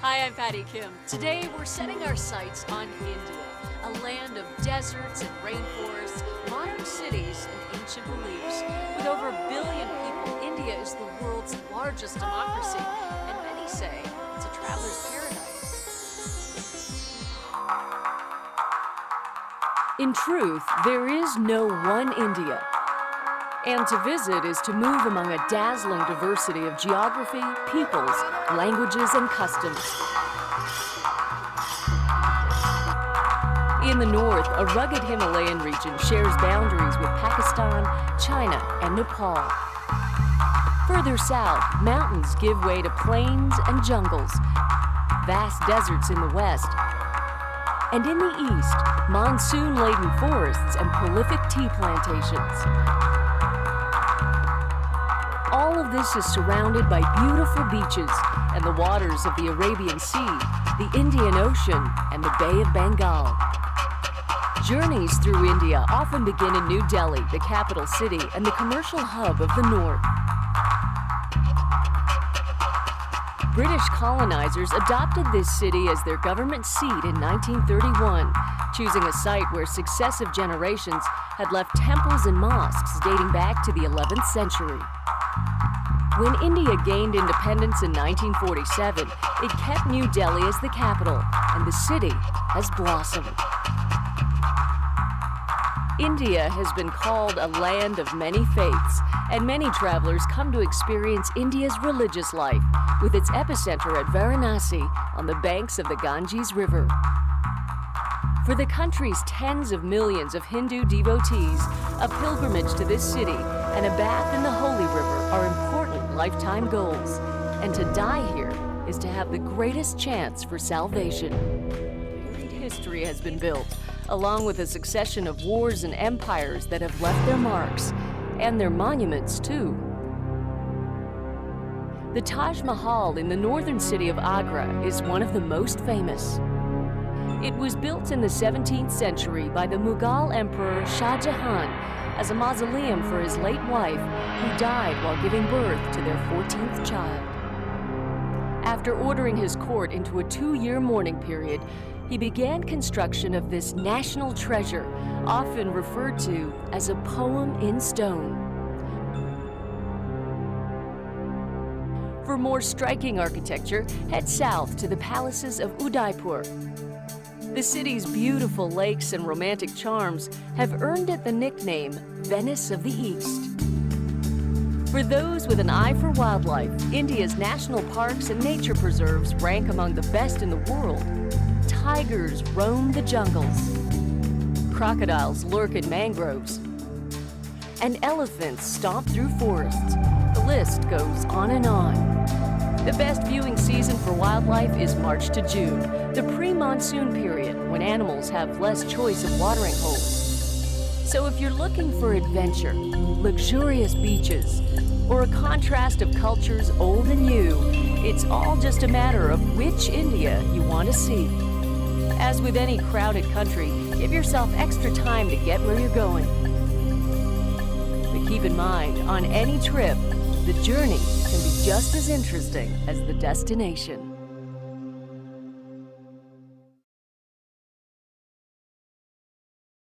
Hi, I'm Patty Kim. Today we're setting our sights on India, a land of deserts and rainforests, modern cities and ancient beliefs. With over 1 billion people, India is the world's largest democracy, and many say it's a traveler's paradise. In truth, there is no one India. And to visit is to move among a dazzling diversity of geography, peoples, languages, and customs. In the north, a rugged Himalayan region shares boundaries with Pakistan, China, and Nepal. Further south, mountains give way to plains and jungles, vast deserts in the west, and in the east, monsoon-laden forests and prolific tea plantations. All of this is surrounded by beautiful beaches and the waters of the Arabian Sea, the Indian Ocean, and the Bay of Bengal. Journeys through India often begin in New Delhi, the capital city and the commercial hub of the north. British colonizers adopted this city as their government seat in 1931, choosing a site where successive generations had left temples and mosques dating back to the 11th century. When India gained independence in 1947, it kept New Delhi as the capital, and the city has blossomed. India has been called a land of many faiths, and many travelers come to experience India's religious life, with its epicenter at Varanasi on the banks of the Ganges River. For the country's tens of millions of Hindu devotees, a pilgrimage to this city and a bath in the Holy River are important lifetime goals. And to die here is to have the greatest chance for salvation. Great history has been built, along with a succession of wars and empires that have left their marks, and their monuments too. The Taj Mahal in the northern city of Agra is one of the most famous. It was built in the 17th century by the Mughal Emperor Shah Jahan as a mausoleum for his late wife, who died while giving birth to their 14th child. After ordering his court into a 2-year mourning period, he began construction of this national treasure, often referred to as a poem in stone. For more striking architecture, head south to the palaces of Udaipur. The city's beautiful lakes and romantic charms have earned it the nickname Venice of the East. For those with an eye for wildlife, India's national parks and nature preserves rank among the best in the world. Tigers roam the jungles. Crocodiles lurk in mangroves. And elephants stomp through forests. The list goes on and on. The best viewing season for wildlife is March to June, the pre-monsoon period when animals have less choice of watering holes. So if you're looking for adventure, luxurious beaches, or a contrast of cultures old and new, it's all just a matter of which India you want to see. As with any crowded country, give yourself extra time to get where you're going. But keep in mind, on any trip, the journey can be just as interesting as the destination.